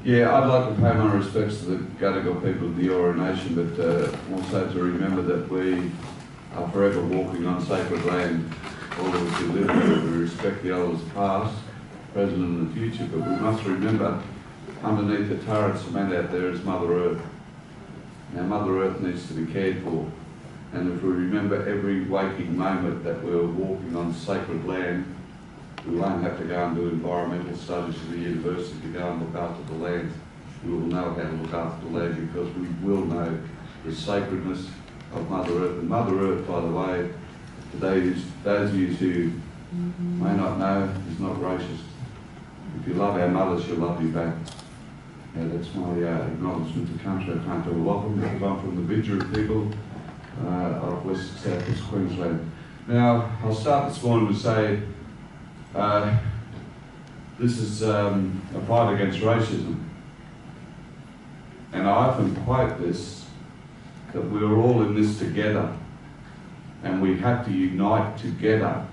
Yeah, I'd like to pay my respects to the Gadigal people of the Eora Nation, but also to remember that we are forever walking on sacred land. All of us who live here, we respect the elders past, present and the future, but we must remember underneath the turret cement out there is Mother Earth. Now Mother Earth needs to be cared for, and if we remember every waking moment that we're walking on sacred land, we won't have to go and do environmental studies at the university to go and look after the land. We will know how to look after the land because we will know the sacredness of Mother Earth. And Mother Earth, by the way, today, those of you who may not know, is not racist. If you love our mother, she'll love you back. Yeah, that's my acknowledgement to country. I can't do a lot of them because I'm from the Bidguru people of South West Queensland. Now, I'll start this morning to say this is a fight against racism. And I often quote this, that we're all in this together and we have to unite together.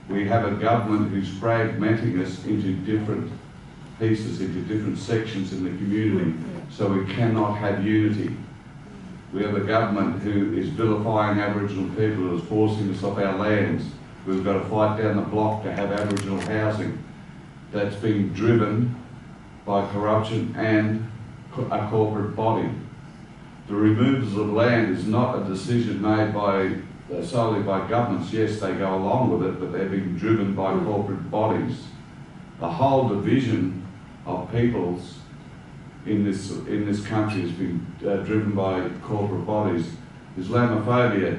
We have a government who's fragmenting us into different pieces, into different sections in the community, so we cannot have unity. We have a government who is vilifying Aboriginal people, who is forcing us off our lands. We've got to fight down the block to have Aboriginal housing. That's being driven by corruption and a corporate body. The removals of land is not a decision made by solely by governments. Yes, they go along with it, but they're being driven by corporate bodies. The whole division of peoples in this country has been driven by corporate bodies. Islamophobia,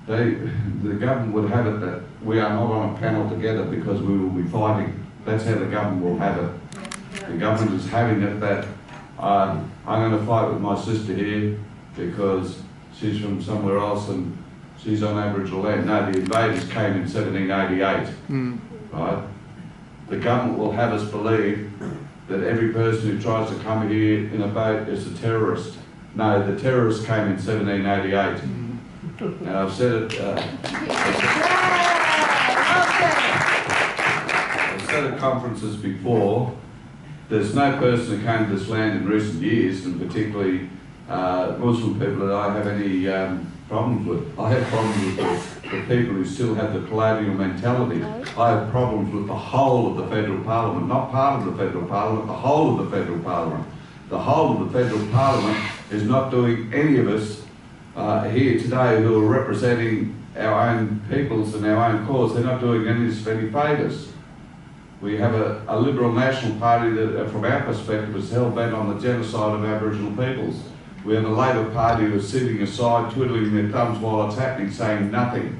the government would have it that we are not on a panel together because we will be fighting. That's how the government will have it. The government is having it that I'm going to fight with my sister here because she's from somewhere else and she's on Aboriginal land. No, the invaders came in 1788, right? The government will have us believe that every person who tries to come here in a boat is a terrorist. No, the terrorists came in 1788. And I've said it, I've said at conferences before, there's no person who came to this land in recent years, and particularly Muslim people, that I have any problems with. I have problems with the people who still have the colonial mentality. I have problems with the whole of the federal parliament, not part of the federal parliament, the whole of the federal parliament. The whole of the federal parliament is not doing any of us here today who are representing our own peoples and our own cause. They're not doing any of us any favours. We have a Liberal National Party that, from our perspective, is hell-bent on the genocide of Aboriginal peoples. We have a Labor Party who is sitting aside, twiddling their thumbs while it's happening, saying nothing,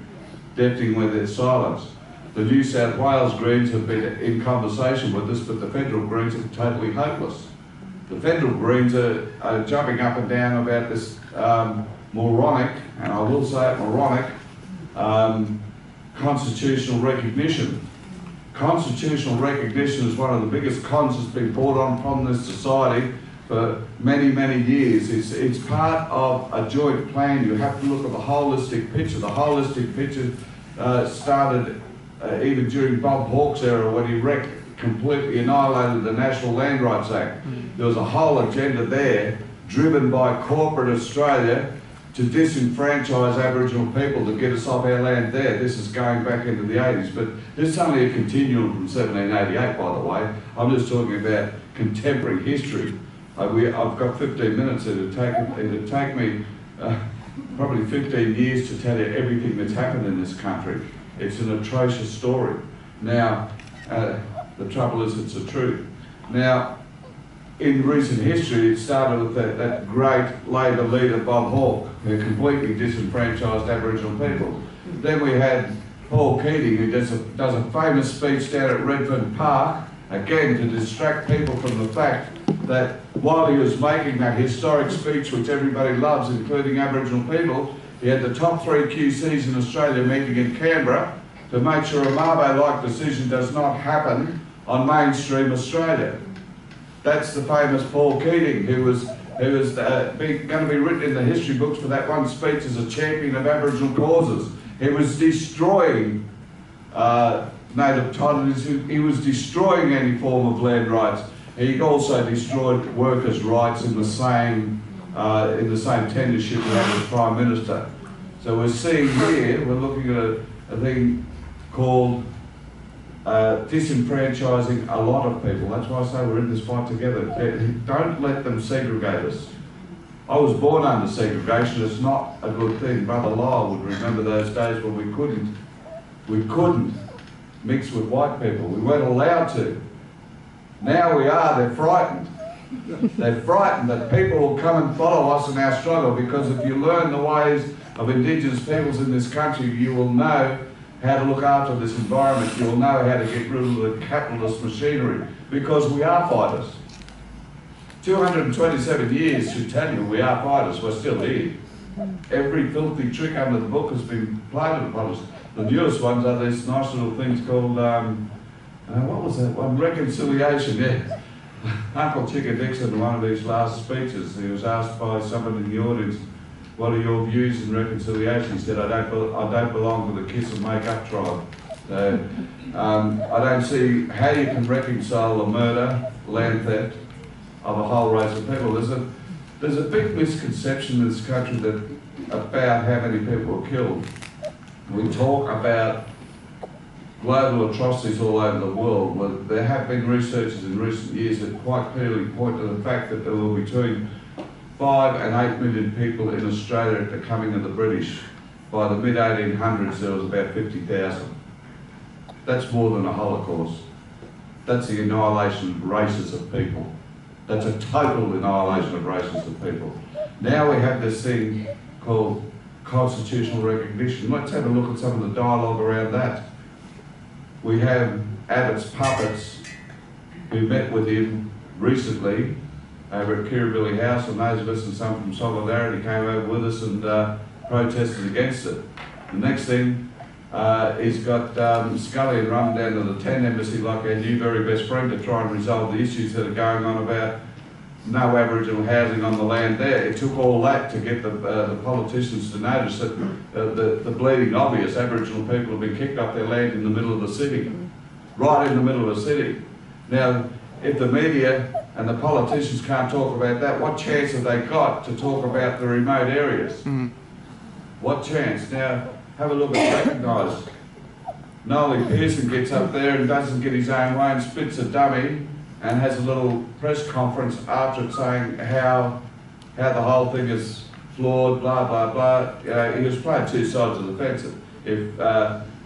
deafening with their silence. The New South Wales Greens have been in conversation with us, but the federal Greens are totally hopeless. The federal Greens are jumping up and down about this moronic, and I will say it, moronic, constitutional recognition. Constitutional recognition is one of the biggest cons that's been brought on upon this society for many, many years. It's part of a joint plan. You have to look at the holistic picture. The holistic picture started even during Bob Hawke's era when he completely annihilated the National Land Rights Act. There was a whole agenda there driven by corporate Australia to disenfranchise Aboriginal people to get us off our land there. This is going back into the 80s, but this is only a continuum from 1788, by the way. I'm just talking about contemporary history. I've got 15 minutes. It'll take me probably 15 years to tell you everything that's happened in this country. It's an atrocious story. Now, the trouble is it's the truth. Now, in recent history, it started with that great Labor leader, Bob Hawke, who completely disenfranchised Aboriginal people. Then we had Paul Keating, who does a famous speech down at Redfern Park, again to distract people from the fact that while he was making that historic speech, which everybody loves, including Aboriginal people, he had the top 3 QCs in Australia meeting in Canberra to make sure a Mabo-like decision does not happen on mainstream Australia. That's the famous Paul Keating, who was going to be written in the history books for that one speech as a champion of Aboriginal causes. He was destroying native title. He was destroying any form of land rights. He also destroyed workers' rights in the same tenureship we had as Prime Minister. So we're seeing here, we're looking at a thing called disenfranchising a lot of people. That's why I say we're in this fight together. Don't let them segregate us. I was born under segregation. It's not a good thing. Brother Lyle would remember those days when we couldn't mix with white people. We weren't allowed to. Now we are. They're frightened. They're frightened that people will come and follow us in our struggle, because if you learn the ways of Indigenous peoples in this country, you will know how to look after this environment. You will know how to get rid of the capitalist machinery, because we are fighters. 227 years should tell you we are fighters. We're still here. Every filthy trick under the book has been played upon us. The newest ones are these nice little things called, what was that one? Reconciliation, yeah. Uncle Chicka Dixon, in one of his last speeches, he was asked by someone in the audience, what are your views in reconciliation? He said, I don't belong to the kiss and make up tribe. So, I don't see how you can reconcile the murder, land theft of a whole race of people. There's a big misconception in this country about how many people are killed. We talk about global atrocities all over the world. Well, there have been researchers in recent years that quite clearly point to the fact that there were between 5 and 8 million people in Australia at the coming of the British. By the mid-1800s, there was about 50,000. That's more than a Holocaust. That's the annihilation of races of people. That's a total annihilation of races of people. Now we have this thing called constitutional recognition. Let's have a look at some of the dialogue around that. We have Abbott's puppets who met with him recently over at Kirribilli House, and those of us and some from Solidarity came over with us and protested against it. The next thing, he's got Scully and run down to the Tent Embassy like our new very best friend to try and resolve the issues that are going on about no Aboriginal housing on the land there. It took all that to get the politicians to notice that the bleeding obvious Aboriginal people have been kicked off their land in the middle of the city, right in the middle of the city. Now, if the media and the politicians can't talk about that, what chance have they got to talk about the remote areas? What chance? Now, have a look at Recognise. Noel Pearson gets up there and doesn't get his own way and spits a dummy and has a little press conference after it saying how the whole thing is flawed, blah, blah, blah. He was playing two sides of the fence. If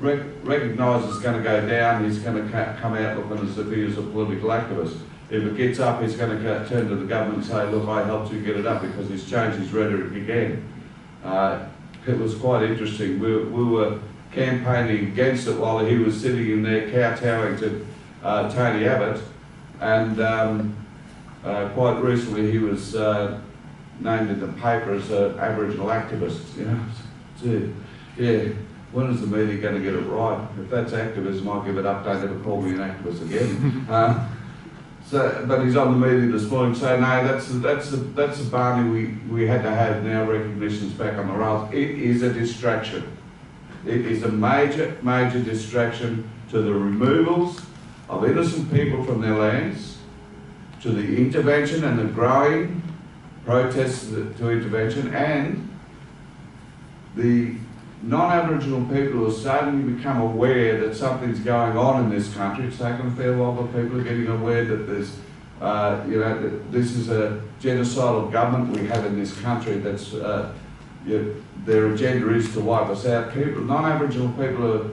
Recognise is going to go down, he's going to come out looking as if he is a political activist. If it gets up, he's going to turn to the government and say, look, I helped you get it up, because he's changed his rhetoric again. It was quite interesting. We were campaigning against it while he was sitting in there kowtowing to Tony Abbott, and quite recently he was named in the paper as an Aboriginal activist. You know, so, yeah. When is the media going to get it right? If that's activism, I'll give it up. Don't ever call me an activist again. But he's on the media this morning saying, no, that's the barney we had to have now. Recognition's back on the rails. It is a distraction. It is a major, major distraction to the removals of innocent people from their lands, to the intervention and the growing protests to intervention, and the non-Aboriginal people who are starting to become aware that something's going on in this country. It's taken a fair while, but people are getting aware that there's, that this is a genocidal government we have in this country. That's their agenda is to wipe us out. People, non-Aboriginal people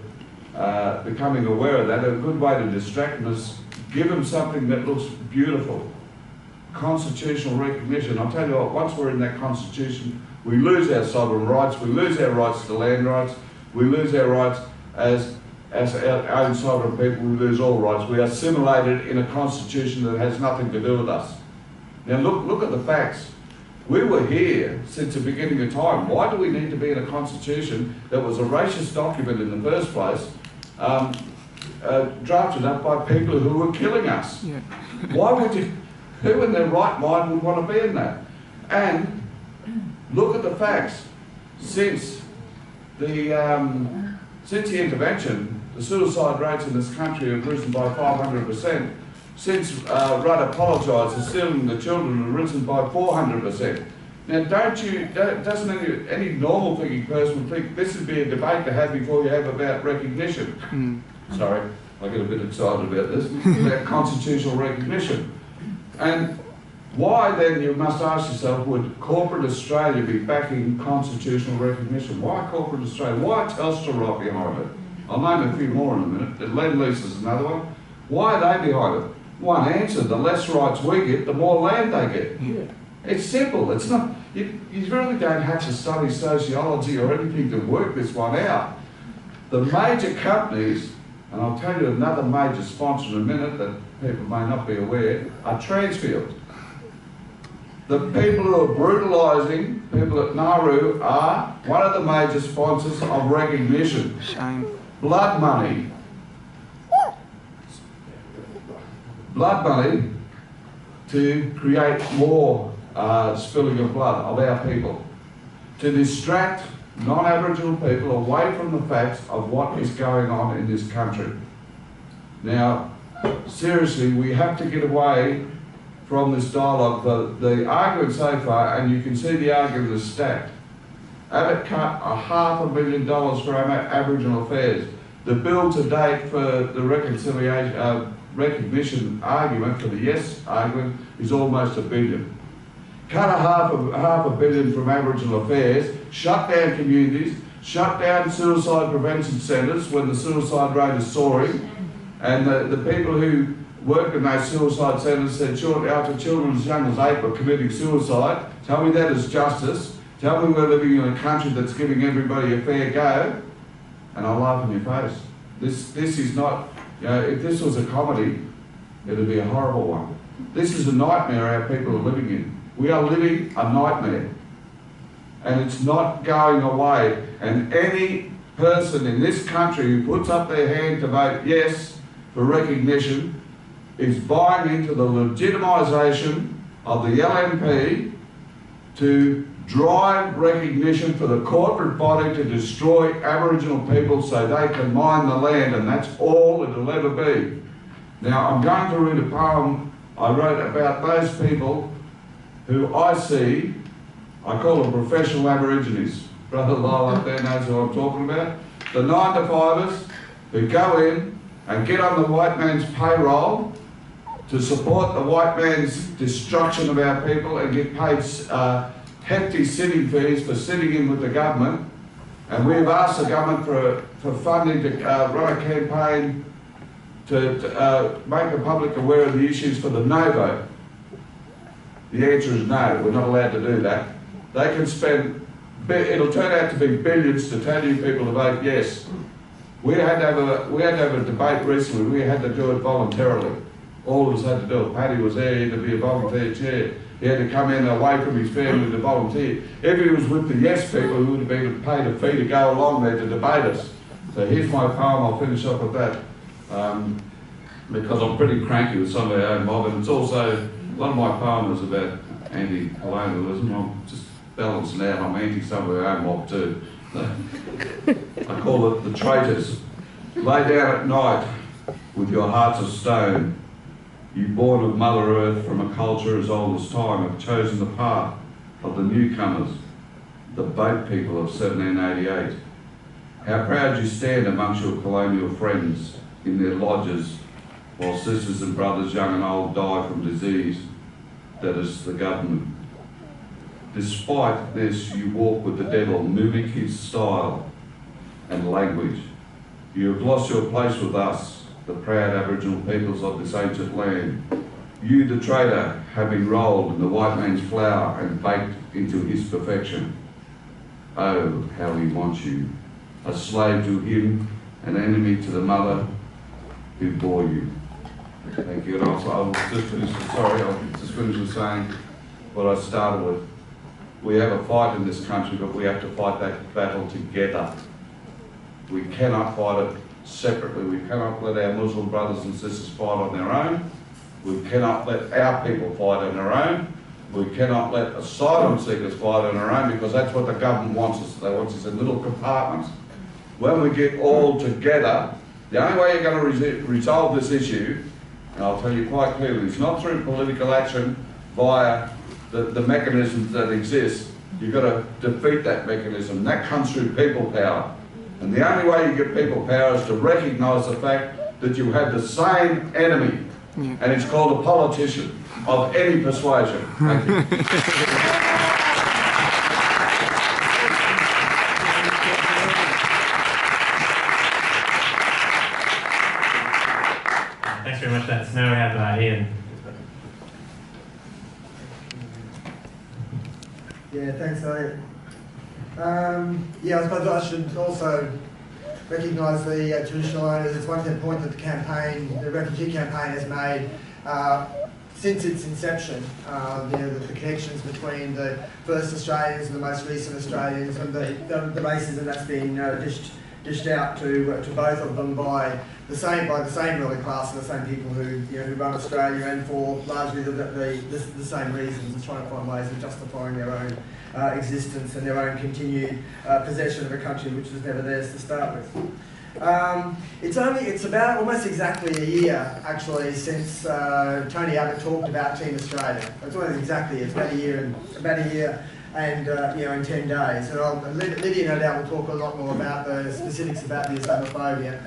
are becoming aware of that. A good way to distract them is give them something that looks beautiful. Constitutional recognition. I'll tell you what, once we're in that constitution, we lose our sovereign rights, we lose our rights to land rights, we lose our rights as our own sovereign people, we lose all rights. We are assimilated in a constitution that has nothing to do with us. Now look at the facts. We were here since the beginning of time. Why do we need to be in a constitution that was a racist document in the first place, drafted up by people who were killing us? Yeah. Why would you, who in their right mind would want to be in that? And look at the facts. Since the intervention, the suicide rates in this country have risen by 500%. Since Rudd apologised, the stealing the children have risen by 400%. Now, doesn't any normal thinking person think this would be a debate to have before you have about recognition? Sorry, I get a bit excited about this, about constitutional recognition. And why then, you must ask yourself, would corporate Australia be backing constitutional recognition? Why corporate Australia? Why Telstra right behind it? I'll name a few more in a minute. The Lend-Lease is another one. Why are they behind it? One answer, the less rights we get, the more land they get. Yeah. It's simple. It's not, you really don't have to study sociology or anything to work this one out. The major companies, and I'll tell you another major sponsor in a minute that people may not be aware, are Transfield. The people who are brutalising people at Nauru are one of the major sponsors of recognition. Shame. Blood money. Blood money to create more spilling of blood of our people, to distract non-Aboriginal people away from the facts of what is going on in this country. Now, seriously, we have to get away from this dialogue. The argument so far, and you can see the argument is stacked. Abbott cut $500 million for Aboriginal affairs. The bill to date for the recognition argument, for the yes argument, is almost $1 billion. Cut half a billion from Aboriginal affairs, shut down communities, shut down suicide prevention centres when the suicide rate is soaring, and the people who work in those suicide centres said after children as young as 8 were committing suicide. Tell me that is justice. Tell me we're living in a country that's giving everybody a fair go, and I'll laugh in your face. This is not, you know, if this was a comedy, it would be a horrible one. This is a nightmare our people are living in. We are living a nightmare, and it's not going away. And any person in this country who puts up their hand to vote yes for recognition is buying into the legitimisation of the LNP to drive recognition for the corporate body to destroy Aboriginal people so they can mine the land, and that's all it'll ever be. Now, I'm going to read a poem I wrote about those people who I see, I call them professional Aborigines. Brother Lyle up there knows who I'm talking about. The 9-to-5ers who go in and get on the white man's payroll to support the white man's destruction of our people and get paid hefty sitting fees for sitting in with the government. And we've asked the government for funding to run a campaign to make the public aware of the issues for the no vote. The answer is no, we're not allowed to do that. They can spend, it'll turn out to be billions to tell you people to vote yes. We had to have a debate recently, we had to do it voluntarily. All of us had to do it. Paddy was there, he had to be a volunteer chair. He had to come in away from his family to volunteer. If he was with the yes people, he would have been paid a fee to go along there to debate us. So here's my poem, I'll finish up with that. Because I'm pretty cranky with some of our own mob, and it's also, one of my poems is about anti-colonialism. I'm just balancing out, I'm anti some of our own mob too. I call it the traitors. Lay down at night with your hearts of stone. You born of Mother Earth from a culture as old as time have chosen the path of the newcomers, the boat people of 1788. How proud you stand amongst your colonial friends in their lodges, while sisters and brothers young and old die from disease that is the government. Despite this, you walk with the devil, mimic his style and language. You have lost your place with us, the proud Aboriginal peoples of this ancient land. You, the traitor, have been rolled in the white man's flour and baked into his perfection. Oh, how he wants you, a slave to him, an enemy to the mother who bore you. Thank you. And also, I'll just finish with saying what I started with. We have a fight in this country, but we have to fight that battle together. We cannot fight it separately. We cannot let our Muslim brothers and sisters fight on their own. We cannot let our people fight on their own. We cannot let asylum seekers fight on their own, because that's what the government wants us. They want us in little compartments. When we get all together, The only way you're going to resolve this issue, and I'll tell you quite clearly, it's not through political action via the mechanisms that exist. You've got to defeat that mechanism. That comes through people power. And the only way you get people power is to recognise the fact that you have the same enemy, and it's called a politician of any persuasion. Thank you. Thanks very much for that. So now we have Ian. Yeah, thanks, Elliot. Yeah, I suppose I should also recognise the traditional owners. It's one point that the campaign, the refugee campaign, has made since its inception. You know, the connections between the first Australians and the most recent Australians, and the racism that's been dished out to both of them by the same ruling class and the same people who run Australia, and for largely the same reasons, of trying to find ways of justifying their own existence and their own continued possession of a country which was never theirs to start with. It's about almost exactly a year actually since Tony Abbott talked about Team Australia. It's almost exactly about a year and you know, in 10 days. And Lydia no doubt will talk a lot more about the specifics about the Islamophobia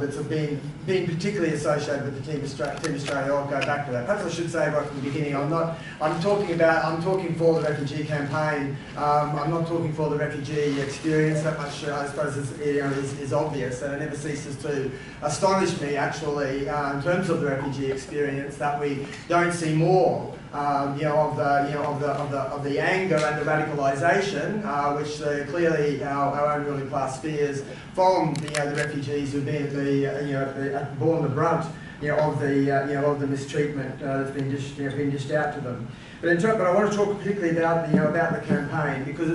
that's been particularly associated with the Team Australia. I'll go back to that. Perhaps I should say right from the beginning, I'm talking for the refugee campaign. I'm not talking for the refugee experience. That much, I suppose, is obvious, and it never ceases to astonish me, actually, in terms of the refugee experience, that we don't see more of the anger and the radicalisation, which clearly our own ruling class fears from the refugees who've been borne the brunt of the mistreatment that's been dished out to them. But I want to talk particularly about the campaign, because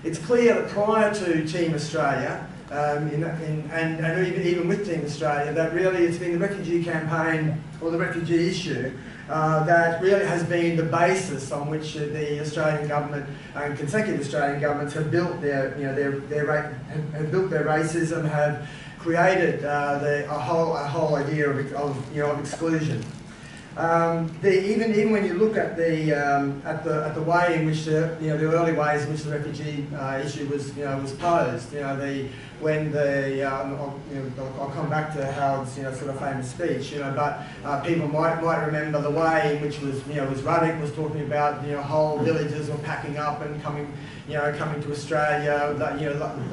it's clear that prior to Team Australia, and even with Team Australia, that really it's been the refugee campaign or the refugee issue that really has been the basis on which the Australian government and consecutive Australian governments have built their racism, have created a whole idea of exclusion. Even when you look at the way in which the early ways in which the refugee issue was posed, I'll come back to Howard's sort of famous speech, but people might remember the way in which Ruddock was talking about whole villages were packing up and coming to Australia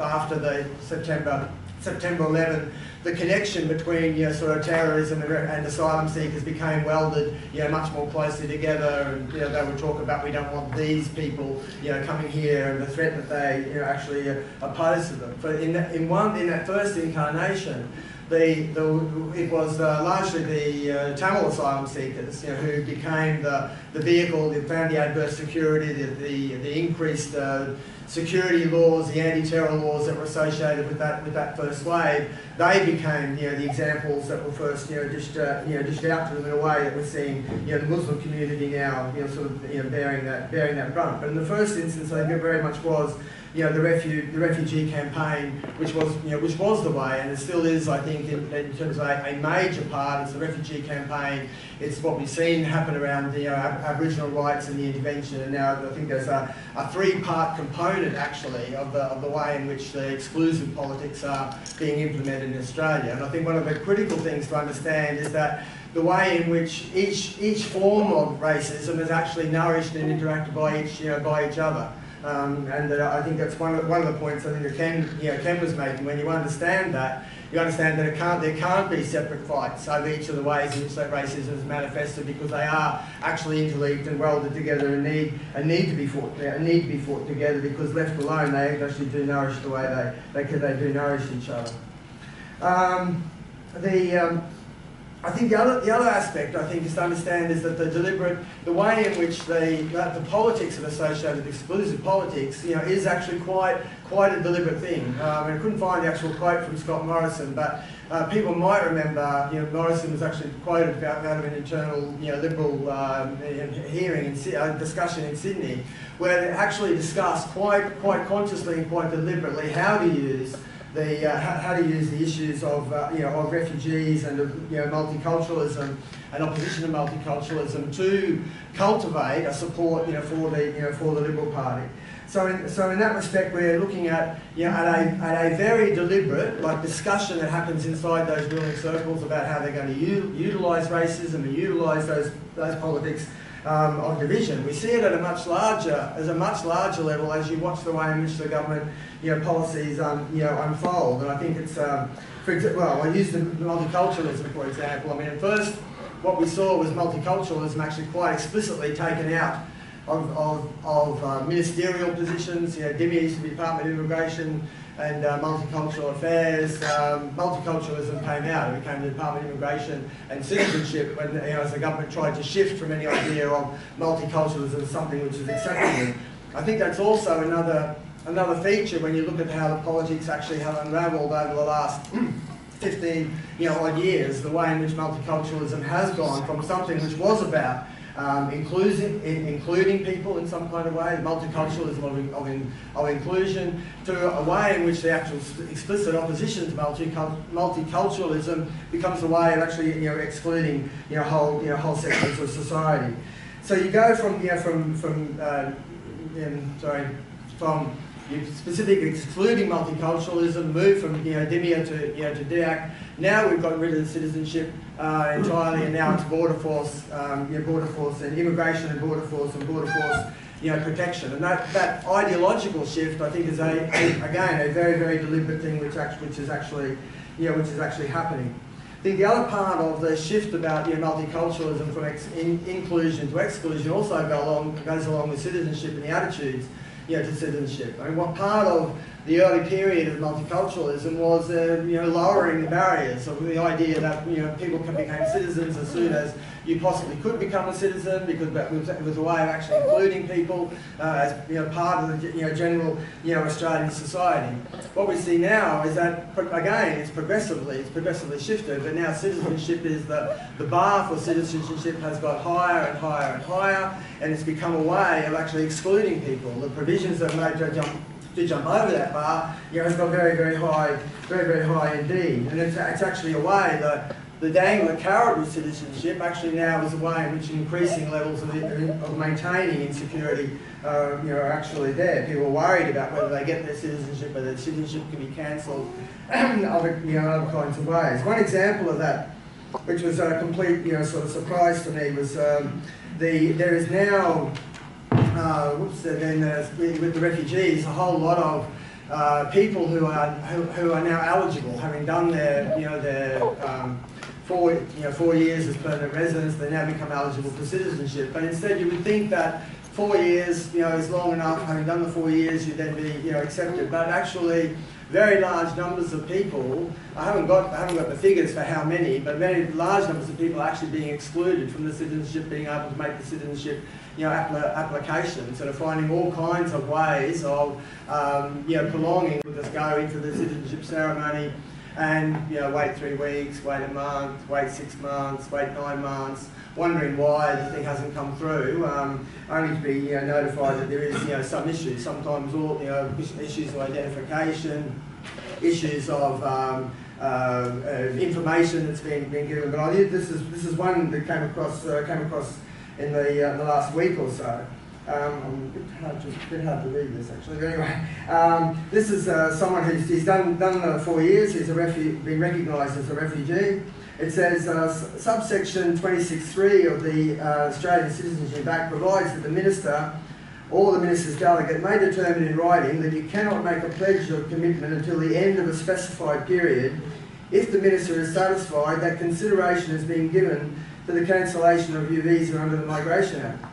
after the September 11. The connection between sort of terrorism and asylum seekers became welded much more closely together, and they would talk about, we don't want these people coming here, and the threat that they actually pose to them. But in that first incarnation, it was largely the Tamil asylum seekers who became the vehicle that found the adverse security, the increased security laws, the anti-terror laws that were associated with that first wave. They became the examples that were first dished out to them in a way that we're seeing the Muslim community now sort of bearing that brunt. But in the first instance, I think it very much was the refugee campaign, which was the way, and it still is, I think, in terms of a major part. It's the refugee campaign. It's what we've seen happen around the Aboriginal rights and the intervention, and now I think there's a three-part component actually of the way in which the exclusive politics are being implemented in Australia. And I think one of the critical things to understand is that the way in which each form of racism is actually nourished and interacted by each other. And I think that's one of the points I think that Ken was making. When you understand that there can't be separate fights over each of the ways in which that racism is manifested, because they are actually interlinked and welded together and need to be fought together, because left alone they actually do nourish the way they do nourish each other. I think the other aspect I think is to understand is that the way in which the politics that are associated with exclusive politics, is actually quite a deliberate thing. I couldn't find the actual quote from Scott Morrison, but people might remember, Morrison was actually quoted out of an internal, Liberal hearing discussion in Sydney, where they actually discussed quite consciously and quite deliberately how to use how to use the issues of of refugees and of multiculturalism and opposition to multiculturalism to cultivate a support for the Liberal Party. So in that respect, we're looking at at a very deliberate discussion that happens inside those ruling circles about how they're going to utilise racism and utilise those politics of division. We see it at a much larger level as you watch the way in which the government policies unfold. And I think it's I use the multiculturalism for example. I mean, at first what we saw was multiculturalism actually quite explicitly taken out of ministerial positions. Dimmy used to be Department of Immigration and Multicultural Affairs. Multiculturalism came out. It became the Department of Immigration and Citizenship when, as the government tried to shift from any idea of multiculturalism as something which is acceptable. I think that's also another feature when you look at how the politics actually have unravelled over the last 15 odd years, the way in which multiculturalism has gone from something which was about including people in some kind of way, multiculturalism of inclusion, to a way in which the actual explicit opposition to multiculturalism becomes a way of actually excluding whole sectors of society. So you go from specifically excluding multiculturalism, move from DIMIA to DIAC. Now we've got rid of the citizenship entirely, and now it's border force and immigration and border force protection. And that ideological shift, I think, is again a very, very deliberate thing which is actually happening. I think the other part of the shift about multiculturalism from inclusion to exclusion also goes along with citizenship and the attitudes to citizenship. I mean, what part of the early period of multiculturalism was lowering the barriers of the idea that people became citizens as soon as you possibly could become a citizen, because it was a way of actually including people as part of the general Australian society. What we see now is that again it's progressively shifted, but now citizenship is the bar for citizenship has got higher and higher and higher, and it's become a way of actually excluding people. The provisions that made to jump over that bar has got very, very high indeed, and it's actually a way that the dangling carrot with citizenship actually now is a way in which increasing levels of maintaining insecurity are actually there. People are worried about whether they get their citizenship, whether their citizenship can be cancelled, other kinds of ways. One example of that, which was a complete sort of surprise to me, was there is now with the refugees a whole lot of people who are now eligible, having done their 4 years as permanent residents, they now become eligible for citizenship. But instead, you would think that 4 years, is long enough. Having done the 4 years, you'd then be, accepted. But actually, very large numbers of people. I haven't got the figures for how many, but very large numbers of people are actually being excluded from the citizenship, being able to make the citizenship, application. Sort of finding all kinds of ways of, prolonging. We'll just go into the citizenship ceremony and wait 3 weeks, wait a month, wait 6 months, wait 9 months, wondering why the thing hasn't come through, only to be notified that there is some issues. Sometimes all issues of identification, issues of information that's been given. But this is one that came across in the last week or so. A bit hard to read this actually, but anyway. This is someone who's done 4 years, he's been recognised as a refugee. It says, subsection 26.3 of the Australian Citizenship Act provides that the Minister or the Minister's delegate may determine in writing that you cannot make a pledge of commitment until the end of a specified period if the Minister is satisfied that consideration has been given to the cancellation of your visa under the Migration Act.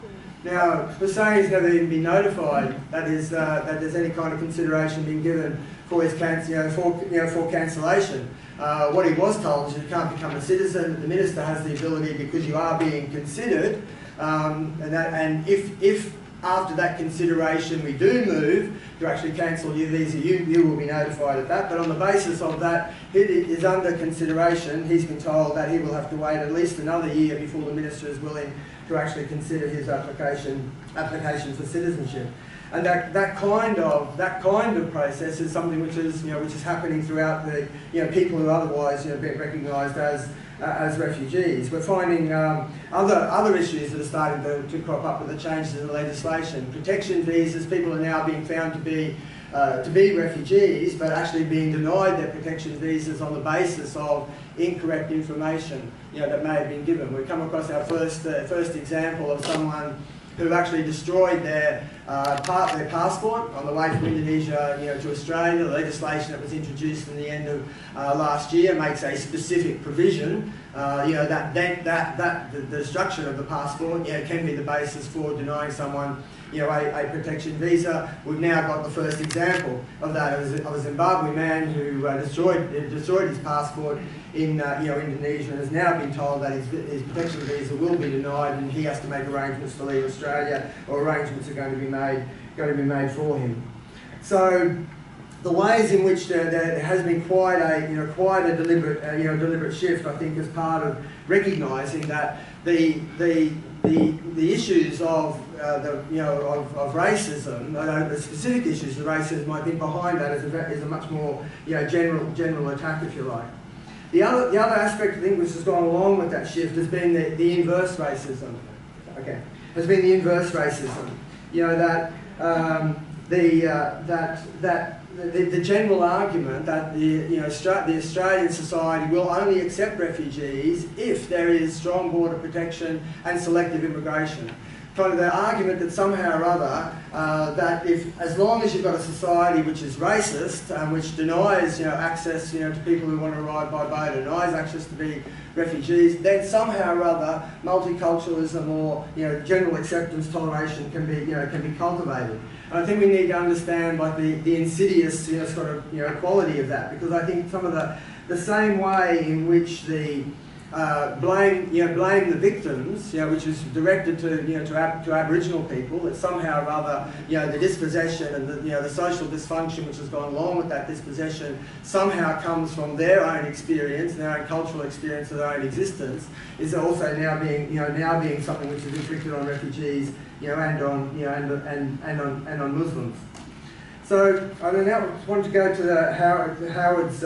Now, Hussein has never even been notified that there's any kind of consideration being given for his for cancellation. What he was told is you can't become a citizen. The Minister has the ability, because you are being considered, and if after that consideration we do move to actually cancel your visa, you will be notified of that. But on the basis of that, it is under consideration. He's been told that he will have to wait at least another year before the Minister is willing to actually consider his application for citizenship. And that kind of process is something which is happening throughout the people who are otherwise being recognised as refugees. We're finding other issues that are starting to crop up with the changes in the legislation. Protection visas, people are now being found to be refugees, but actually being denied their protection visas on the basis of incorrect information that may have been given. We come across our first example of someone who actually destroyed their passport on the way from Indonesia to Australia. The legislation that was introduced in the end of last year makes a specific provision that the destruction of the passport can be the basis for denying someone a protection visa. We've now got the first example of that. It was a Zimbabwe man who destroyed his passport in Indonesia, and has now been told that his protection visa will be denied, and he has to make arrangements to leave Australia, or arrangements are going to be made for him. So the ways in which there has been quite a deliberate shift, I think, as part of recognising that the issues of racism, the specific issues of racism, I think behind that is a much more general attack, if you like. The other aspect, I think, which has gone along with that shift has been the inverse racism. Okay, has been the inverse racism. The general argument that the Australian society will only accept refugees if there is strong border protection and selective immigration. Kind of the argument that somehow or other that as long as you've got a society which is racist and which denies access to people who want to arrive by boat, denies access to be refugees, then somehow or other multiculturalism or general acceptance, toleration can be cultivated. And I think we need to understand like the insidious sort of quality of that, because I think some of the same way in which the blame the victims, which is directed to Aboriginal people, that somehow or other the dispossession and the social dysfunction which has gone along with that dispossession somehow comes from their own experience, their own cultural experience of their own existence, is also now being something which is inflicted on refugees, and on Muslims. So I now want to go to Howard's.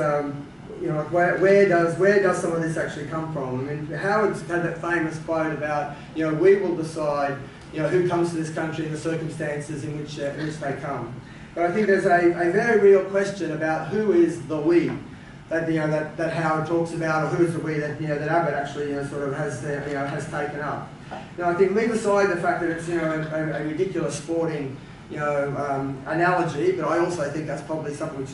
Where does some of this actually come from? I mean, Howard's had that famous quote about, we will decide, who comes to this country and the circumstances in which they come. But I think there's a very real question about who is the we that Howard talks about, or who is the we that Abbott actually sort of has taken up. Now, I think leave aside the fact that it's a ridiculous sporting analogy, but I also think that's probably something which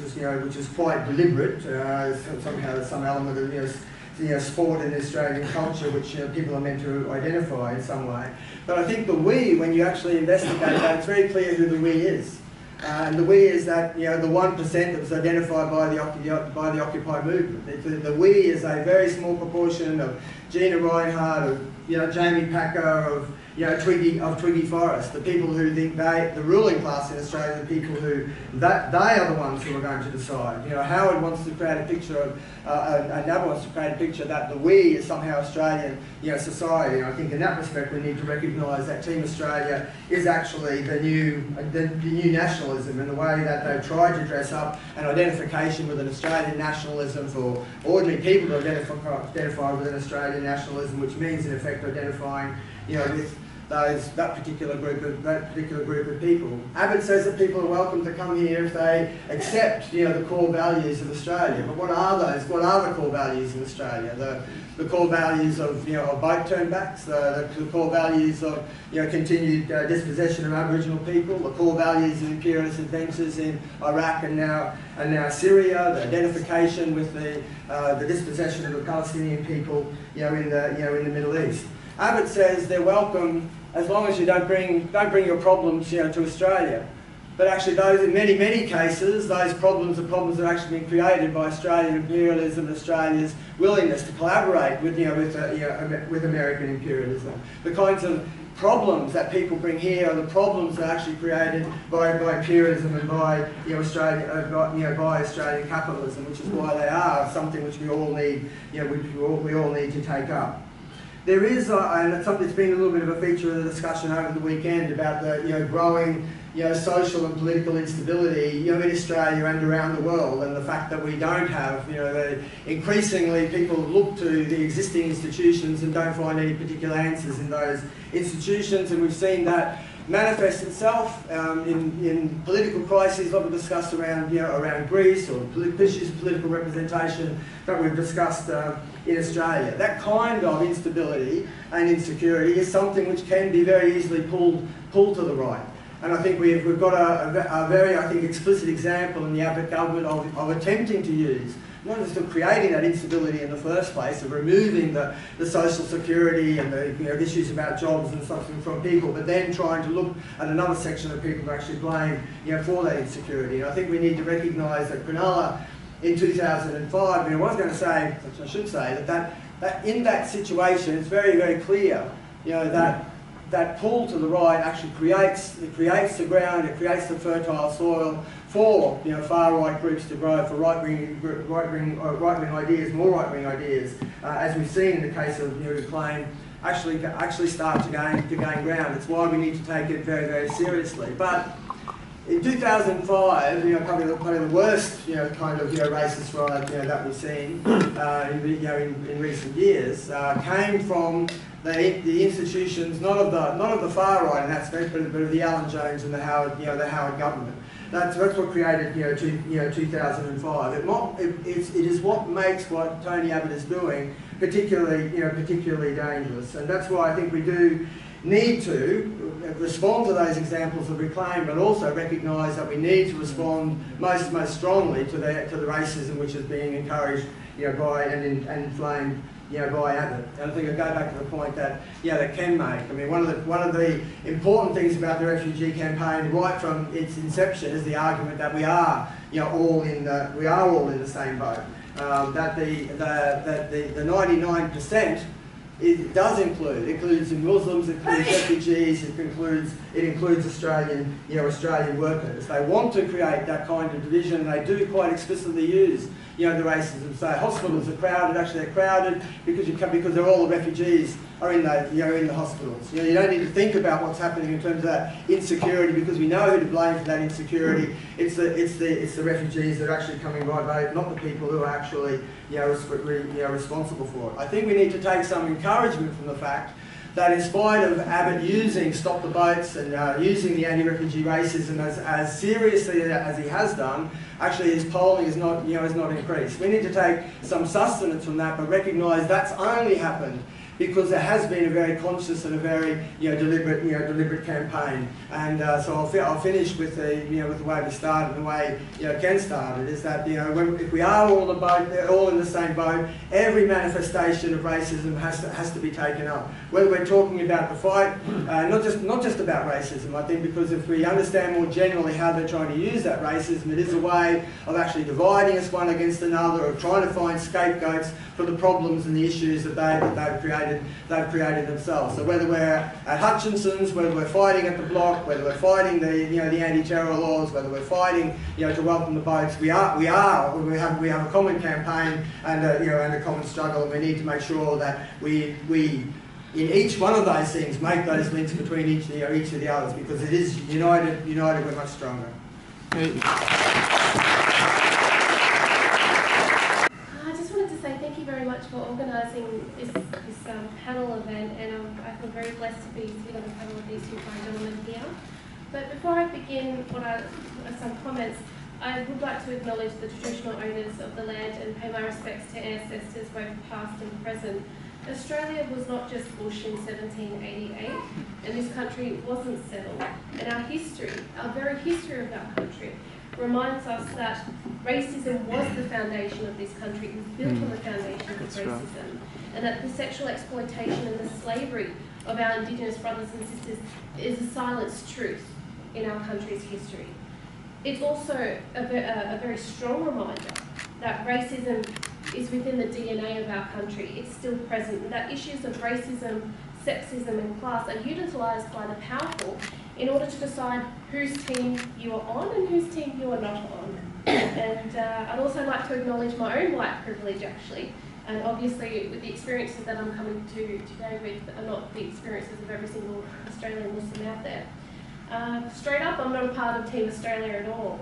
is quite deliberate. Somehow there's some element of sport in the Australian culture which people are meant to identify in some way. But I think the we, when you actually investigate that, it's very clear who the we is. And the we is that the 1% that was identified by the Occupy movement. The we is a very small proportion of Gina Reinhardt, of Jamie Packer, of Twiggy Forrest, the people who think the ruling class in Australia, the people who they are the ones who are going to decide. Howard wants to create a picture of, and Abbott wants to create a picture that the we is somehow Australian, society. And I think in that respect we need to recognise that Team Australia is actually the new nationalism, in the way that they've tried to dress up an identification with an Australian nationalism for ordinary people to identify with an Australian nationalism, which means in effect identifying, with that particular group of people. Abbott says that people are welcome to come here if they accept the core values of Australia. But what are those? What are the core values in Australia? The core values of boat turnbacks, the core values of continued dispossession of Aboriginal people, the core values of imperialist adventures in Iraq and now Syria, the identification with the dispossession of the Palestinian people in the Middle East. Abbott says they're welcome as long as you don't bring your problems to Australia. But actually, in many cases, those problems are problems that are actually been created by Australian imperialism and Australia's willingness to collaborate with American imperialism. The kinds of problems that people bring here are the problems that are actually created by imperialism and by by Australian capitalism, which is why they are something which we all need we all need to take up. there is, and it's something that's been a little bit of a feature of the discussion over the weekend about the growing social and political instability in Australia and around the world, and the fact that we don't have increasingly people look to the existing institutions and don't find any particular answers in those institutions, and we've seen that manifest itself in political crises like we discussed around around Greece, or issues of political representation that we've discussed in Australia. That kind of instability and insecurity is something which can be very easily pulled to the right. And I think we've got a very, I think, explicit example in the Abbott government of attempting to use, not just of creating that instability in the first place, of removing the social security and the issues about jobs and stuff from people, but then trying to look at another section of people to actually blame for that insecurity. And I think we need to recognise that Cronulla in 2005, I was going to say, which I should say, that in that situation, it's very, very clear, that pull to the right actually creates the ground, it creates the fertile soil for far right groups to grow, for right wing ideas, more right wing ideas, as we've seen in the case of claim, actually start to gain ground. It's why we need to take it very, very seriously. But in 2005, probably the worst kind of racist right that we've seen in recent years came from the institutions, not of the far right in that space, but of the Alan Jones and the Howard government. That's what created 2005. It is what makes what Tony Abbott is doing particularly dangerous, and that's why I think we do need to respond to those examples of reclaim, but also recognise that we need to respond most strongly to the racism which is being encouraged by and inflamed by Abbott. And I think I go back to the point that that Ken make. I mean, one of the important things about the refugee campaign, right from its inception, is the argument that we are all in the same boat. That the 99%. It does includes Muslims, it includes refugees, it includes Australian workers. They want to create that kind of division, and they do quite explicitly use the racism. So hospitals are crowded. Actually, they're crowded because they're all the refugees are in the hospitals. You don't need to think about what's happening in terms of that insecurity, because we know who to blame for that insecurity. It's the refugees that are actually coming right over, not the people who are actually responsible for it. I think we need to take some encouragement from the fact that in spite of Abbott using Stop the Boats and using the anti-refugee racism as seriously as he has done, actually his polling is not increased. We need to take some sustenance from that, but recognise that's only happened because there has been a very conscious and a very deliberate campaign. And so I'll finish with the way we started, the way Ken started, is that if we are all in the same boat, every manifestation of racism has to be taken up. Whether we're talking about the fight, not just about racism, I think, because if we understand more generally how they're trying to use that racism, it is a way of actually dividing us one against another, of trying to find scapegoats for the problems and the issues that they've created themselves. So whether we're at Hutchinson's, whether we're fighting at the block, whether we're fighting the anti-terror laws, whether we're fighting to welcome the boats, we have a common campaign and a common struggle, and we need to make sure that we in each one of those things make those links between each of the others, because it is united we're much stronger. Thank you very much for organising this panel event, and I feel very blessed to be sitting on the panel with these two fine gentlemen here. But before I begin some comments, I would like to acknowledge the traditional owners of the land and pay my respects to ancestors both past and present. Australia was not just bush in 1788, and this country wasn't settled. And our history, our very history of our country, reminds us that racism was the foundation of this country. It was built on the foundation of racism. And that the sexual exploitation and the slavery of our Indigenous brothers and sisters is a silenced truth in our country's history. It's also a very strong reminder that racism is within the DNA of our country. It's still present, and that issues of racism, sexism and class are utilised by the powerful in order to decide whose team you are on and whose team you are not on. And I'd also like to acknowledge my own white privilege, actually, And obviously, with the experiences that I'm coming to today with are not the experiences of every single Australian Muslim out there. Straight up, I'm not a part of Team Australia at all.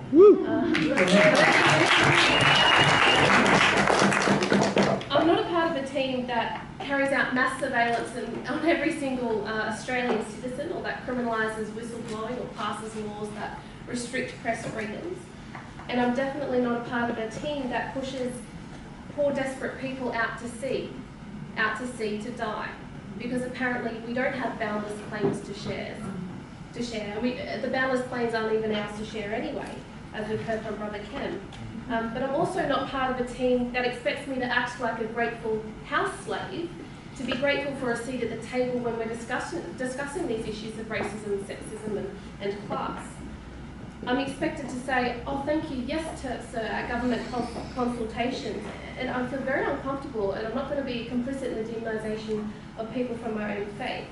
I'm not a part of a team that carries out mass surveillance on every single Australian citizen, or that criminalises whistleblowing or passes laws that restrict press freedoms. And I'm definitely not a part of a team that pushes poor, desperate people out to sea to die, because apparently we don't have boundless claims to share. The boundless claims aren't even ours to share anyway, as we've heard from Brother Ken. But I'm also not part of a team that expects me to act like a grateful house slave, to be grateful for a seat at the table when we're discussing these issues of racism, sexism and class. I'm expected to say, oh, thank you, yes, sir, at government consultations, and I feel very uncomfortable, and I'm not going to be complicit in the demonisation of people from my own faith.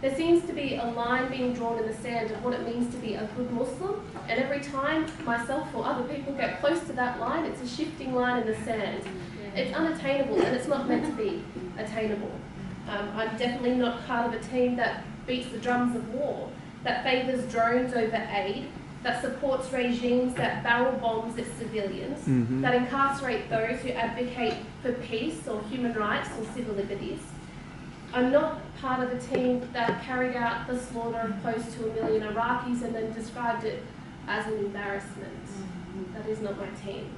There seems to be a line being drawn in the sand of what it means to be a good Muslim, and every time myself or other people get close to that line, it's a shifting line in the sand. It's unattainable, and it's not meant to be attainable. I'm definitely not part of a team that beats the drums of war, that favours drones over aid, that supports regimes that barrel bombs its civilians, that incarcerate those who advocate for peace or human rights or civil liberties. I'm not part of a team that carried out the slaughter of close to 1 million Iraqis and then described it as an embarrassment. That is not my team.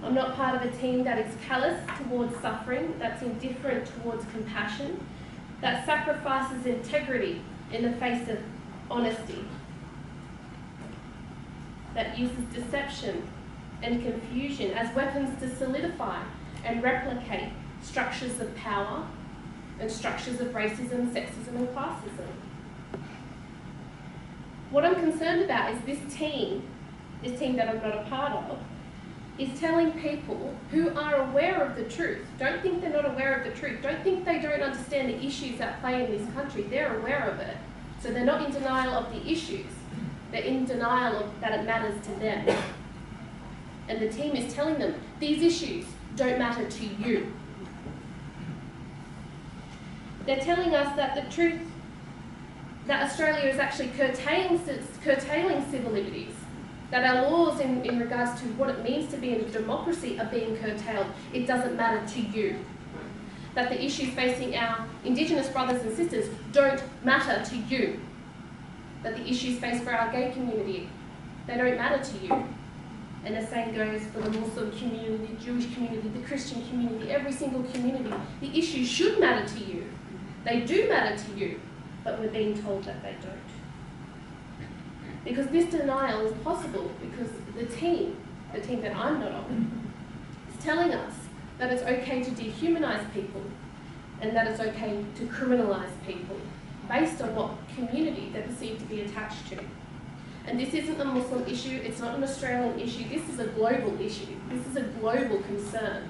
I'm not part of a team that is callous towards suffering, that's indifferent towards compassion, that sacrifices integrity in the face of honesty, that uses deception and confusion as weapons to solidify and replicate structures of power and structures of racism, sexism and classism. What I'm concerned about is this team that I'm not a part of, is telling people who are aware of the truth, don't think they're not aware of the truth, don't think they don't understand the issues at play in this country, they're aware of it. So they're not in denial of the issues, they're in denial of that it matters to them. And the team is telling them, these issues don't matter to you. They're telling us that the truth, that Australia is actually curtailing civil liberties, that our laws in regards to what it means to be in a democracy are being curtailed. It doesn't matter to you. That the issues facing our Indigenous brothers and sisters don't matter to you. That the issues faced for our gay community, they don't matter to you. And the same goes for the Muslim community, the Jewish community, the Christian community, every single community. The issues should matter to you. They do matter to you, but we're being told that they don't. Because this denial is possible because the team that I'm not on, is telling us that it's okay to dehumanise people and that it's okay to criminalise people based on what community they're perceived to be attached to. And this isn't a Muslim issue, it's not an Australian issue, this is a global issue. This is a global concern.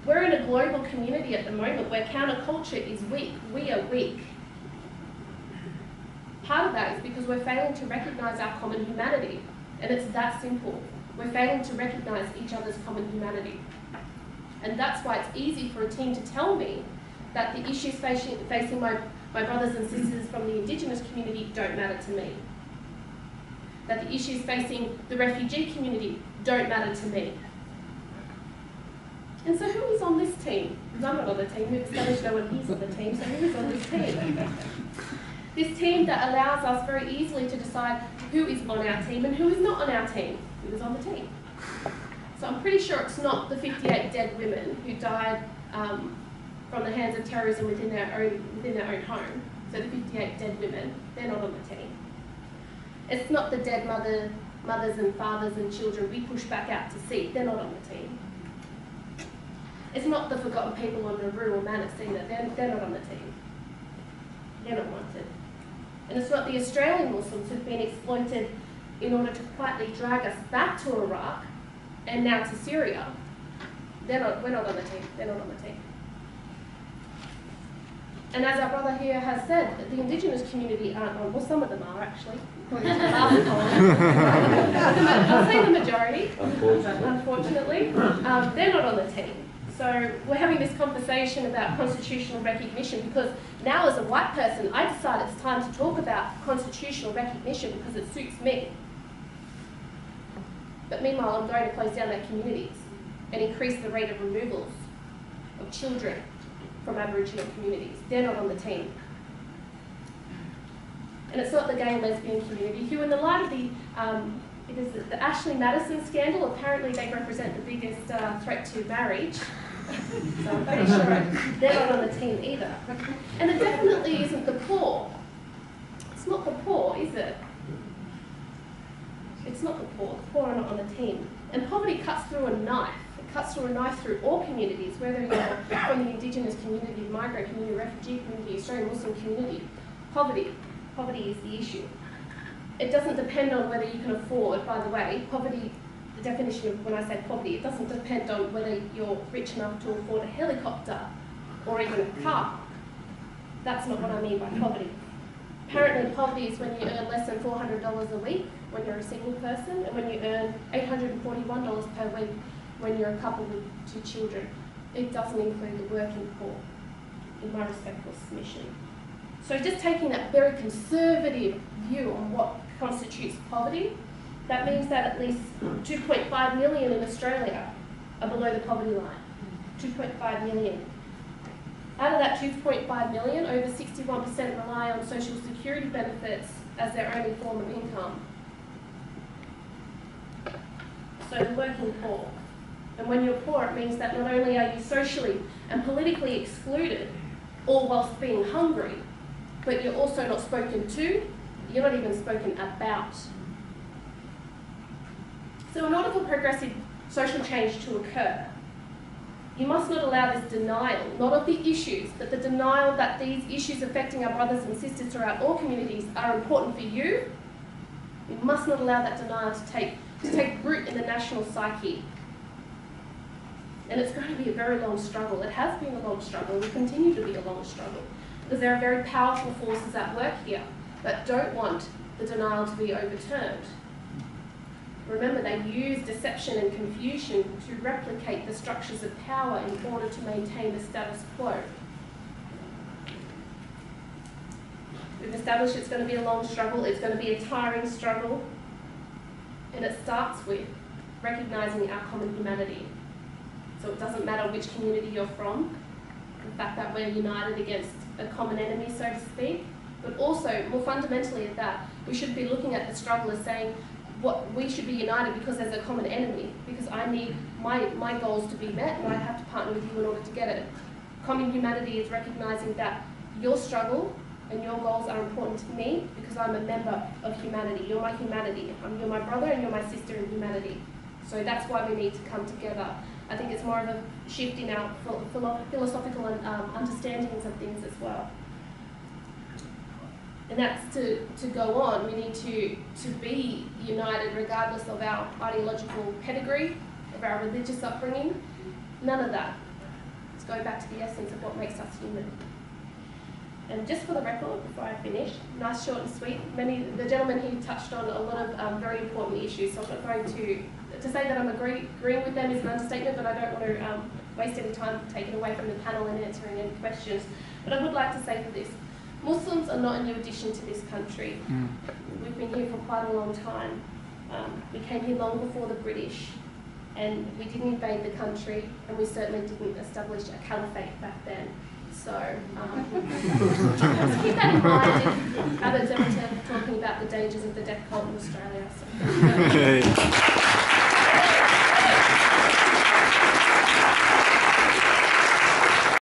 We're in a global community at the moment where counterculture is weak. We are weak. Part of that is because we're failing to recognise our common humanity. And it's that simple. We're failing to recognise each other's common humanity. And that's why it's easy for a team to tell me that the issues facing my brothers and sisters from the Indigenous community don't matter to me. That the issues facing the refugee community don't matter to me. And so who is on this team? Because I'm not on the team, we've established no one is on the team, so who is on this team? This team that allows us very easily to decide who is on our team and who is not on our team. Who is on the team? So I'm pretty sure it's not the 58 dead women who died from the hands of terrorism within their own home. So the 58 dead women, they're not on the team. It's not the dead mothers and fathers and children we push back out to sea, they're not on the team. It's not the forgotten people on the rural manor either, they're not on the team. They're not wanted. And it's not the Australian Muslims who've been exploited in order to quietly drag us back to Iraq and now to Syria. We're not on the team, they're not on the team. And as our brother here has said, the Indigenous community aren't on, well some of them are actually, according to the last poll. I'll say the majority, unfortunately. They're not on the team. So we're having this conversation about constitutional recognition because now as a white person, I decide it's time to talk about constitutional recognition because it suits me. But meanwhile, I'm going to close down their communities and increase the rate of removals of children from Aboriginal communities. They're not on the team. And it's not the gay and lesbian community who, in the light of the Ashley Madison scandal, apparently they represent the biggest threat to marriage. So I'm pretty sure they're not on the team either. And it definitely isn't the poor. It's not the poor, is it? It's not the poor. The poor are not on the team. And poverty cuts through a knife. It cuts through a knife through all communities, whether you're from the Indigenous community, migrant community, refugee community, Australian Muslim community. Poverty is the issue. It doesn't depend on whether you can afford, by the way, poverty, the definition of when I say poverty, it doesn't depend on whether you're rich enough to afford a helicopter or even a car. That's not what I mean by poverty. Apparently poverty is when you earn less than $400 a week when you're a single person, and when you earn $841 per week when you're a couple with 2 children. It doesn't include the working poor, in my respectful submission. So just taking that very conservative view on what constitutes poverty, that means that at least 2.5 million in Australia are below the poverty line. 2.5 million. Out of that 2.5 million, over 61% rely on social security benefits as their only form of income. So the working poor. And when you're poor, it means that not only are you socially and politically excluded, all whilst being hungry, but you're also not spoken to, you're not even spoken about. So in order for progressive social change to occur, you must not allow this denial, not of the issues, but the denial that these issues affecting our brothers and sisters throughout all communities are important for you. You must not allow that denial to take root in the national psyche. And it's going to be a very long struggle. It has been a long struggle. It will continue to be a long struggle. Because there are very powerful forces at work here that don't want the denial to be overturned. Remember, they use deception and confusion to replicate the structures of power in order to maintain the status quo. We've established it's going to be a long struggle, it's going to be a tiring struggle, and it starts with recognising our common humanity. So it doesn't matter which community you're from, the fact that we're united against a common enemy, so to speak, but also, more fundamentally at that, we should be looking at the struggle as saying, what we should be united because there's a common enemy, because I need my goals to be met and I have to partner with you in order to get it. Common humanity is recognising that your struggle and your goals are important to me because I'm a member of humanity. You're my humanity. You're my brother and you're my sister in humanity. So that's why we need to come together. I think it's more of a shift in our philosophical understandings of things as well. And that's to go on. We need to be united regardless of our ideological pedigree, of our religious upbringing. None of that. Let's go back to the essence of what makes us human. And just for the record, before I finish, nice, short and sweet. The gentleman here touched on a lot of very important issues, so I'm not going to say that I'm agreeing with them is an understatement, but I don't want to waste any time taken away from the panel and answering any questions. But I would like to say for this, Muslims are not a new addition to this country. We've been here for quite a long time. We came here long before the British, and we didn't invade the country, and we certainly didn't establish a caliphate back then. So just keep that in mind if Abbott's ever talking about the dangers of the death cult in Australia. So.